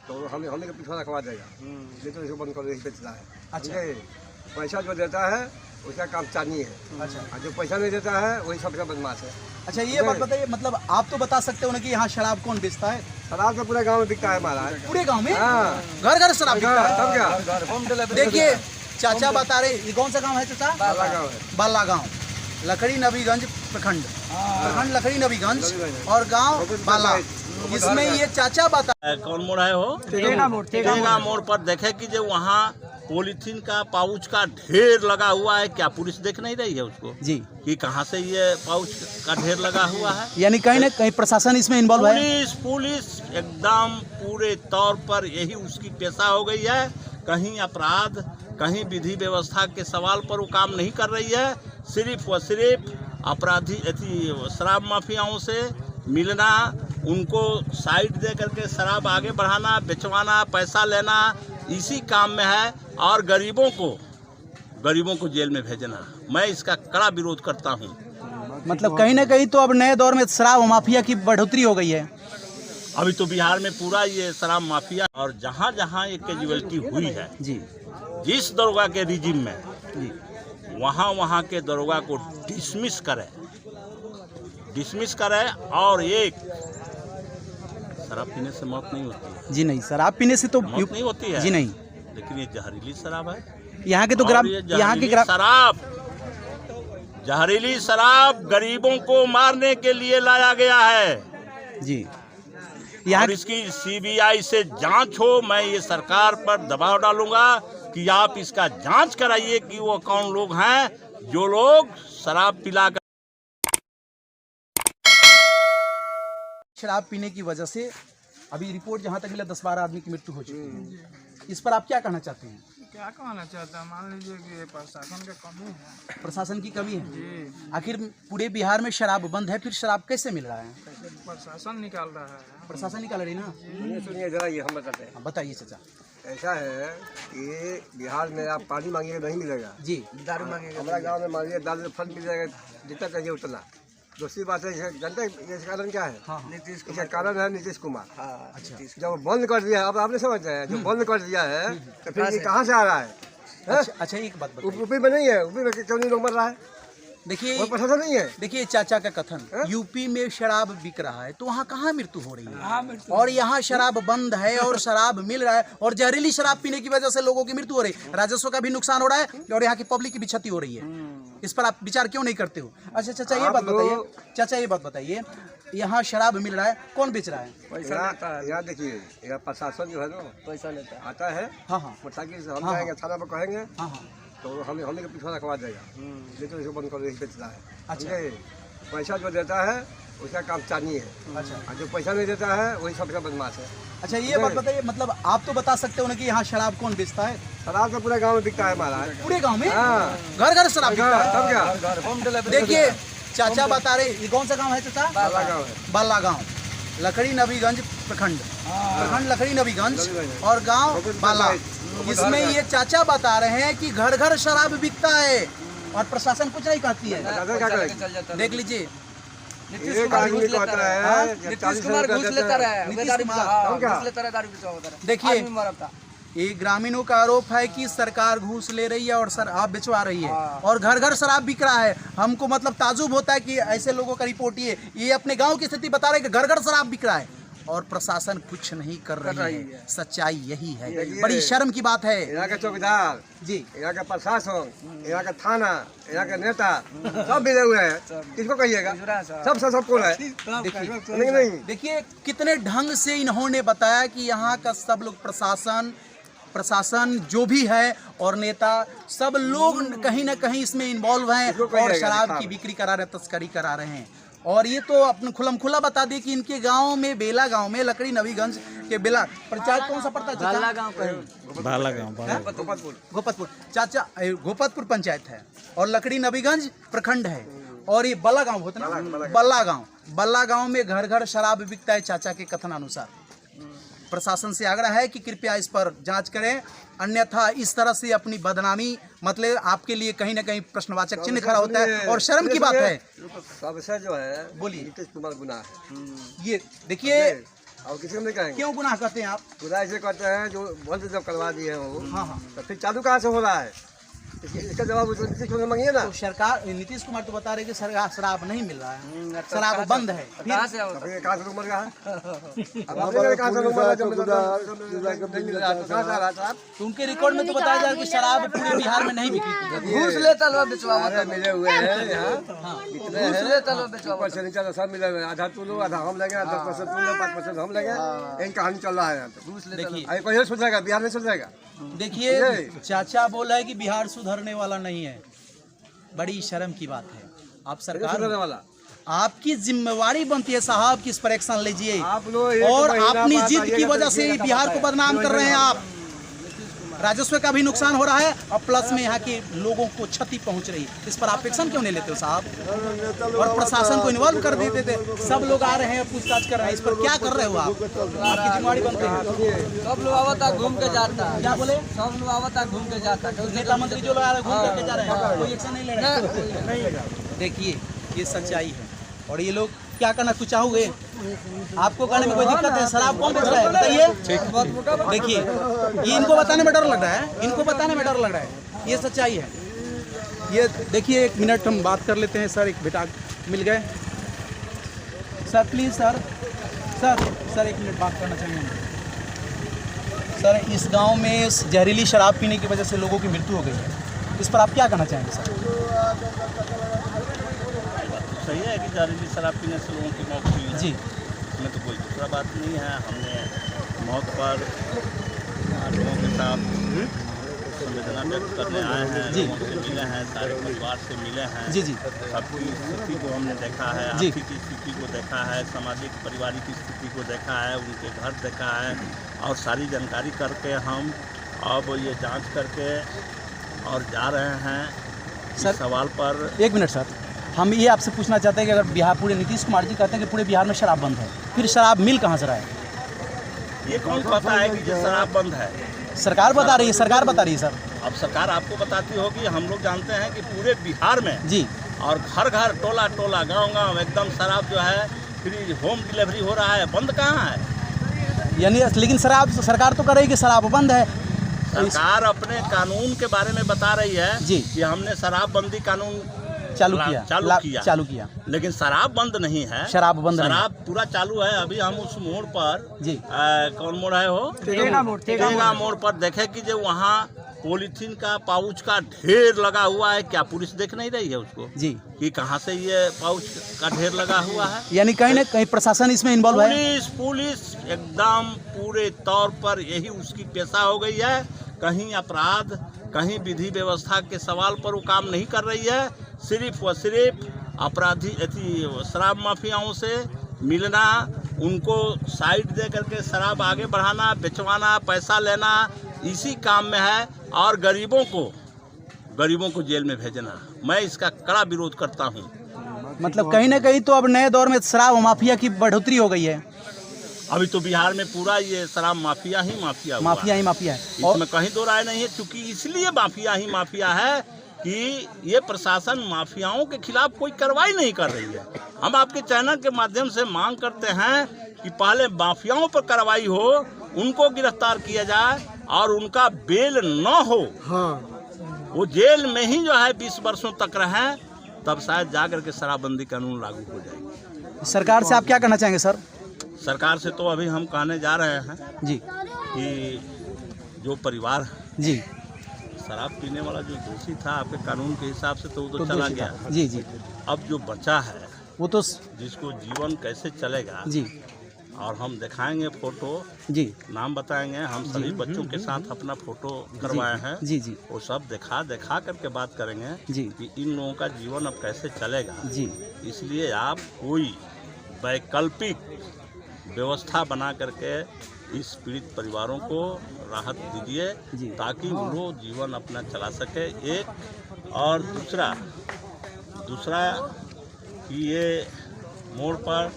तो हमें पीछा रखवा देगा, नहीं तो इसको बंद कर यही बेचता है। अच्छा। पैसा जो देता है उसका काम चानी है। अच्छा। जो पैसा नहीं देता है वही सबसे बदमाश है। अच्छा, ये बात बताइए, मतलब आप तो बता सकते हो ना कि यहाँ शराब कौन बेचता है? शराब तो पूरे गांव में बिकता है हमारा। पूरे गांव में? हाँ। घर घर शराब बिकता है। तब क्या? देखिए चाचा बता रहे, ये कौन सा गांव है चाचा? बाला गांव है। बाला गांव, लकड़ी नबीगंज प्रखंड, लकड़ी नबीगंज और गांव बाला। इसमें ये चाचा बता, कौन मोड़ है वो? तेगा मोड़ पर देखे कि जो वहाँ पॉलीथीन का पाउच का ढेर लगा हुआ है, क्या पुलिस देख नहीं रही है उसको जी कि कहाँ से ये पाउच का ढेर लगा हुआ है? यानी कहीं ना कहीं प्रशासन इसमें इन्वॉल्व है। पुलिस एकदम पूरे तौर पर यही उसकी पेशा हो गई है। कहीं अपराध, कहीं विधि व्यवस्था के सवाल पर वो काम नहीं कर रही है। सिर्फ व सिर्फ अपराधी शराब माफियाओं से मिलना, उनको साइड दे करके शराब आगे बढ़ाना, बेचवाना, पैसा लेना, इसी काम में है। और गरीबों को जेल में भेजना, मैं इसका कड़ा विरोध करता हूँ। मतलब कहीं ना कहीं तो अब नए दौर में शराब माफिया की बढ़ोतरी हो गई है। अभी तो बिहार में पूरा ये शराब माफिया, और जहाँ जहाँ ये कैजुअलिटी हुई है जी, जिस दरोगा के रिजिम में, जी वहाँ के दरोगा को डिसमिस करे। और एक शराब पीने से मौत नहीं होती है जी, नहीं शराब पीने से तो मौत नहीं होती है जी नहीं, लेकिन ये जहरीली शराब है। यहाँ के तो जहरीली शराब गरीबों को मारने के लिए लाया गया है जी। और इसकी सीबीआई से जांच हो। मैं ये सरकार पर दबाव डालूंगा कि आप इसका जांच कराइए कि वो कौन लोग हैं जो लोग शराब पिलाकर शराब पीने की वजह से अभी रिपोर्ट जहाँ तक मिला 10-12 आदमी की मृत्यु हो चुकी है। इस पर आप क्या कहना चाहते हैं? क्या कहना चाहता है, मान लीजिए कि प्रशासन का कमी है। प्रशासन की कमी है जी, आखिर पूरे बिहार में शराब बंद है, फिर शराब कैसे मिल रहा है? प्रशासन निकाल रहा है। प्रशासन निकाल रही ना। सुनिए जरा, ये हम बताते हैं। बताइए चाचा। ऐसा है कि बिहार में आप पानी मांगिएगा नहीं मिलेगा जी, दारू मांगेगा। हमारा गांव में मांगिए दारू फल मिल जाएगा, जितना कहिए उतना। दूसरी बात है, जानते हैं इसका कारण क्या है? हाँ। इसका कारण है नीतीश कुमार। अच्छा। जब बंद कर दिया है, अब आपने समझ रहे हैं, जो बंद कर दिया है तो फिर ये कहाँ से आ रहा है? अच्छा, एक बात बताइए। यूपी में नहीं है, यूपी में क्यों नहीं लोग मर रहा है? देखिए प्रशासन नहीं है। देखिए चाचा का कथन, यूपी में शराब बिक रहा है तो वहाँ कहाँ मृत्यु हो रही है, और यहाँ शराब बंद है और शराब मिल रहा है, और जहरीली शराब पीने की वजह से लोगों की मृत्यु हो रही है, राजस्व का भी नुकसान हो रहा है और यहाँ की पब्लिक की भी क्षति हो रही है। इस पर आप विचार क्यों नहीं करते हो? अच्छा चाचा, ये बात बताइए, चाचा ये बात बताइए, यहाँ शराब मिल रहा है, कौन बेच रहा है? पैसा लेता है। यहाँ देखिए, यहाँ प्रशासन जो है ना पैसा लेता है, आता है। हाँ हाँ मोटरसाइकिल से हम जाएंगे, थाना पर कहेंगे हाँ हाँ। तो हमें पीछा रखवा देगा, नहीं तो इसको बंद कर यही बेचता है। अच्छा। पैसा जो देता है उसका काम चानी है। अच्छा। जो पैसा नहीं देता है वही सबसे बदमाश है। अच्छा, ये बात बताइए, मतलब आप तो बता सकते हो ना कि यहाँ शराब कौन बेचता है? शराब तो पूरे गांव में बिकता है हमारा। पूरे गांव में? हाँ। घर घर शराब बिकता है। तब क्या? देखिए चाचा बता रहे, ये कौन सा गांव है चाचा? बाला गांव है। बाला गांव, लकड़ी नबीगंज प्रखंड, लकड़ी नबीगंज और गांव बाला। इसमें ये चाचा बता रहे हैं कि घर घर शराब बिकता है और प्रशासन कुछ नहीं कहती है। देख लीजिए, एक आदमी को आता है, नीतीश कुमार घूस लेता रहा देखिए ये ग्रामीणों का आरोप है कि सरकार घूस ले रही है और शराब बिचवा रही है और घर घर शराब बिक रहा है। हमको मतलब ताजुब होता है कि ऐसे लोगों का रिपोर्ट ये अपने गांव की स्थिति बता रहे हैं कि घर घर शराब बिक रहा है और प्रशासन कुछ नहीं कर रही है। सच्चाई यही है, बड़ी शर्म की बात है। यहाँ के चौकीदार जी, यहाँ का प्रशासन, यहाँ का थाना, यहाँ के नेता सब मिले हुए हैं। किसको कहिएगा? सबको है। देखिए कितने ढंग से इन्होंने बताया कि यहाँ का सब लोग प्रशासन जो भी है और नेता, सब लोग कहीं ना कहीं इसमें इन्वॉल्व हैं और शराब की बिक्री करा रहे, तस्करी करा रहे हैं। और ये तो अपने खुलम खुला बता दिए कि इनके गांव में, बेला गांव में, लकड़ी नबीगंज के बेला पंचायत कौन सा पड़ता है? बाला गांव, गोपतपुर चाचा, गोपतपुर पंचायत है और लकड़ी नबीगंज प्रखंड है और ये बल्ला गांव होता है ना, बल्ला गांव में घर घर शराब बिकता है। चाचा के कथन अनुसार प्रशासन से आग्रह है कि कृपया इस पर जांच करें, अन्यथा इस तरह से अपनी बदनामी, मतलब आपके लिए कहीं ना कहीं प्रश्नवाचक चिन्ह खड़ा होता है और शर्म की बात है। सबसे जो है बोलिए। नीतीश कुमार गुनाह है। ये देखिए और किसी को नहीं कहेंगे। क्यों गुनाह करते हैं आप? खुदा ऐसे करते हैं जो बंद जब करवा दिए हैं वो, हाँ हाँ। तो फिर चालू कहाँ से हो रहा है? इसका जवाब नीतीश कुमार मांगिए ना। तो सरकार नीतीश कुमार तो बता रहे कि सरकार शराब नहीं मिल रहा है, शराब बंद है। कहाँ से लोग मर गया है? अब आपने कहाँ से लोग मर गया? नहीं मिल रहा तो कहाँ से आ रहा है साहब? तो उनके रिकॉर्ड में तो बताया जा रहा है कि शराब पूरे बिहार में नहीं बिकी। घूस लेता लोग बेचवा मिले हुए हैं यहाँ, घूस लेता लोग बेचवा ऊपर से नीचे सब मिले हुए हैं। आधा तू लो, आधा हम लगे, 10% तू लो, 5% हम लगे। यही कहानी चल रहा है यहाँ पे। देखिए कोई ये सुधरेगा? बिहार नहीं सुधरेगा। देखिए, चाचा बोला है कि बिहार सुधरने वाला नहीं है। बड़ी शर्म की बात है। आप सरकार सुधरने वाला, आपकी जिम्मेवारी बनती है साहब कि इस पर एक्शन लीजिए, आप लोग और अपनी जिद की वजह से बिहार को बदनाम कर रहे हैं आप। राजस्व का भी नुकसान हो रहा है और प्लस में यहाँ के लोगों को क्षति पहुंच रही है। इस पर आप एक्शन क्यों नहीं लेते हो साहब? और प्रशासन को इन्वॉल्व कर देते थे। सब लोग आ रहे हैं, पूछताछ कर रहे हैं। इस पर क्या कर रहे हो आप? आपकी जिम्मेवारी बनती है। सब लोग आवता घूम के जाता है। क्या बोले? सब लोग आवता घूम के जाता है। नेता मंत्री जो लोग आ रहे हैं घूम करके जा रहे हैं, कोई एक्शन नहीं ले रहे हैं। देखिए, ये सच्चाई है। और ये लोग क्या करना कुछ चाहोगे? आपको करने में कोई दिक्कत है? शराब कौन बेच रहा है बताइए? देखिए, ये इनको बताने में डर लग रहा है, इनको बताने में डर लग रहा है। ये सच्चाई है। ये देखिए, 1 मिनट हम बात कर लेते हैं। सर, एक बेटा मिल गए। Sir please sir, sir 1 minute बात करना चाहिए हम। सर, इस गांव में जहरीली शराब पीने की वजह से लोगों की मृत्यु हो गई है। इस पर आप क्या कहना चाहेंगे सर? सही है कि जहरीली शराब पीने से लोगों की मौत हुई है जी, इसमें तो कोई दूसरा बात नहीं है। हमने मौत पर लोगों के साथ संवेदना व्यक्त करने आए हैं, लोगों से मिले हैं, सारे परिवार से मिले हैं। जी जी, सबकी स्थिति को हमने देखा है, जी। आर्थिक स्थिति को देखा है, सामाजिक पारिवारिक स्थिति को देखा है, उनके घर देखा है, और सारी जानकारी करके हम अब ये जांच करके और जा रहे हैं सर, इस सवाल पर। 1 मिनट सर, हम ये आपसे पूछना चाहते हैं कि अगर बिहार पूरे नीतीश कुमार जी कहते हैं कि पूरे बिहार में शराब बंद है, फिर शराब मिल कहाँ से रहा है? ये कौन पता है कि ये शराब बंद है? सरकार बता रही है, सरकार बता रही है सर। अब सरकार आपको बताती होगी। हम लोग जानते हैं कि पूरे बिहार में जी, और घर घर, टोला टोला, गांव गांव एकदम शराब जो है फ्री होम डिलीवरी हो रहा है। बंद कहाँ है? यानी लेकिन शराब सरकार तो कर रही है कि शराब बंद है। सरकार अपने कानून के बारे में बता रही है जी, कि हमने शराबबंदी कानून चालू किया, लेकिन शराब बंद नहीं है। शराब बंद नहीं है। शराब पूरा चालू है। अभी हम उस मोड़ पर जी, कौन मोड़ है वो? तेगा मोड़ पर देखे कि जो वहाँ पॉलीथीन का पाउच का ढेर लगा हुआ है। क्या पुलिस देख नहीं रही है उसको जी, कि कहाँ से ये पाउच का ढेर लगा हुआ है? यानी कहीं ना कहीं प्रशासन इसमें इन्वॉल्व है। पुलिस एकदम पूरे तौर पर यही उसकी पेशा हो गई है। कहीं अपराध, कहीं विधि व्यवस्था के सवाल पर वो काम नहीं कर रही है। सिर्फ व सिर्फ अपराधी शराब माफियाओं से मिलना, उनको साइड दे करके शराब आगे बढ़ाना, बेचवाना, पैसा लेना, इसी काम में है। और गरीबों को जेल में भेजना, मैं इसका कड़ा विरोध करता हूँ। मतलब कहीं ना कहीं तो अब नए दौर में शराब माफिया की बढ़ोतरी हो गई है। अभी तो बिहार में पूरा ये शराब माफिया ही माफिया है। इसमें कहीं दो राय नहीं है। क्योंकि इसलिए माफिया ही माफिया है कि ये प्रशासन माफियाओं के खिलाफ कोई कार्रवाई नहीं कर रही है। हम आपके चैनल के माध्यम से मांग करते हैं कि पहले माफियाओं पर कार्रवाई हो, उनको गिरफ्तार किया जाए और उनका बेल न हो। हाँ। वो जेल में ही जो है 20 वर्षों तक रहें, तब शायद जाकर के शराबबंदी कानून लागू हो जाएगी। सरकार से आप क्या कहना चाहेंगे सर? सरकार से तो अभी हम कहने जा रहे हैं जी कि जो परिवार जी, शराब पीने वाला जो दोषी था आपके कानून के हिसाब से तो वो तो चला गया। जी जी, अब जो बचा है वो तो जिसको जीवन कैसे चलेगा जी, और हम दिखाएंगे फोटो जी, नाम बताएंगे। हम सभी बच्चों के साथ अपना फोटो करवाए हैं। जी जी, वो सब दिखा करके बात करेंगे जी कि इन लोगों का जीवन अब कैसे चलेगा। जी, इसलिए आप कोई वैकल्पिक व्यवस्था बना करके इस पीड़ित परिवारों को राहत दीजिए ताकि वो लोग जीवन अपना चला सके। एक और दूसरा कि ये मोड़ पर,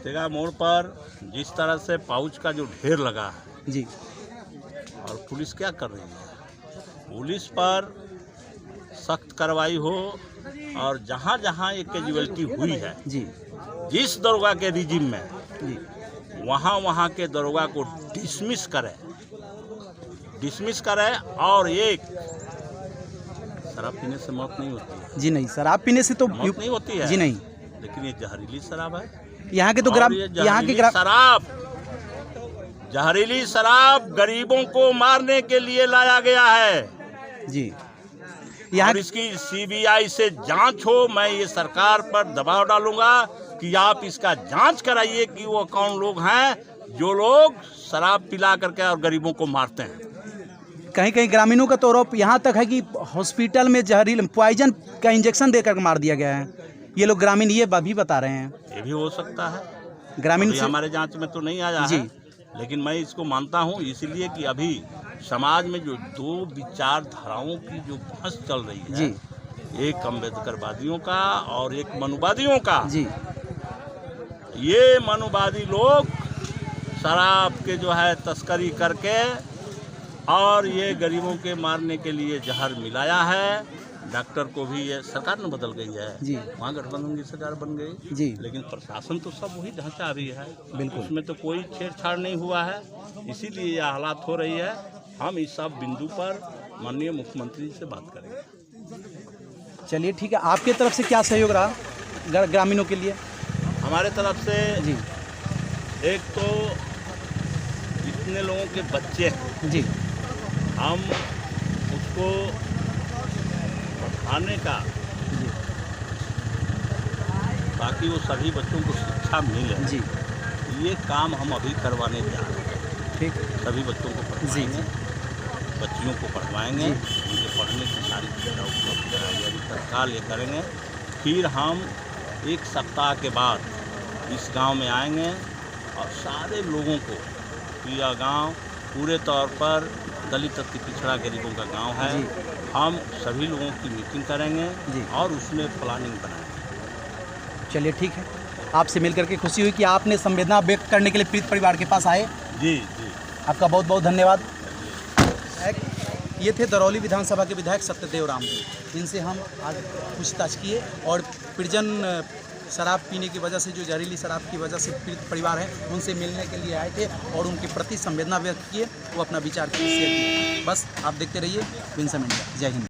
तेगा मोड़ पर जिस तरह से पाउच का जो ढेर लगा है जी, और पुलिस क्या कर रही है, पुलिस पर सख्त कार्रवाई हो और जहाँ जहाँ ये कैजुअलिटी हुई है जी, जिस दरोगा के रिजिम में जी, वहाँ के दरोगा को डिसमिस करे और एक शराब पीने से मौत नहीं होती है। जी नहीं, शराब पीने से तो मौत नहीं होती है जी नहीं, लेकिन ये जहरीली शराब है। यहाँ के तो जहरीली शराब गरीबों को मारने के लिए लाया गया है जी। और इसकी सीबीआई से जांच हो। मैं ये सरकार पर दबाव डालूंगा कि आप इसका जांच कराइए कि वो कौन लोग हैं जो लोग शराब पिला करके और गरीबों को मारते हैं। कहीं कहीं ग्रामीणों का तो आरोप यहाँ तक है कि हॉस्पिटल में जहरीला पॉइजन का इंजेक्शन देकर मार दिया गया है। ये लोग ग्रामीण ये भी बता रहे हैं। ये भी हो सकता है, ग्रामीण हमारे जांच में तो नहीं आया है, लेकिन मैं इसको मानता हूँ इसलिए कि अभी समाज में जो दो विचारधाराओं की जो बहस चल रही है, एक अम्बेडकरवादियों का और एक मनुवादियों का जी। ये मनुवादी लोग शराब के जो है तस्करी करके और ये गरीबों के मारने के लिए जहर मिलाया है। डॉक्टर को भी ये सरकार न बदल गई है जी, वहाँ गठबंधन की सरकार बन गई जी, लेकिन प्रशासन तो सब वही ढांचा अभी है, बिल्कुल उसमें तो कोई छेड़छाड़ नहीं हुआ है, इसीलिए यह हालात हो रही है। हम इस सब बिंदु पर माननीय मुख्यमंत्री से बात करेंगे। चलिए ठीक है, आपके तरफ से क्या सहयोग रहा ग्रामीणों के लिए? हमारे तरफ से जी, एक तो इतने लोगों के बच्चे हैं जी, हम उसको पढ़ाने का ताकि वो सभी बच्चों को शिक्षा मिले जी, ये काम हम अभी करवाने जा रहे हैं। ठीक, सभी बच्चों को पढ़ाएंगे, बच्चियों को पढ़वाएंगे, उनके पढ़ने की सारी सुविधा उपलब्ध कराएंगे, अभी तत्काल ये करेंगे। फिर हम एक सप्ताह के बाद इस गांव में आएंगे और सारे लोगों को, यह गांव पूरे तौर पर दलित अति पिछड़ा गरीबों का गांव है, हम सभी लोगों की मीटिंग करेंगे और उसमें प्लानिंग बनाएंगे। चलिए ठीक है, आपसे मिलकर के खुशी हुई कि आपने संवेदना व्यक्त करने के लिए पीड़ित परिवार के पास आए। जी जी, आपका बहुत बहुत धन्यवाद। ये थे दरौली विधानसभा के विधायक सत्यदेव राम, जिनसे हम आज पूछताछ किए और परिजन शराब पीने की वजह से, जो जहरीली शराब की वजह से पीड़ित परिवार है, उनसे मिलने के लिए आए थे और उनके प्रति संवेदना व्यक्त किए, वो अपना विचार शेयर किए। बस आप देखते रहिए विंसन इंडिया। जय हिंद।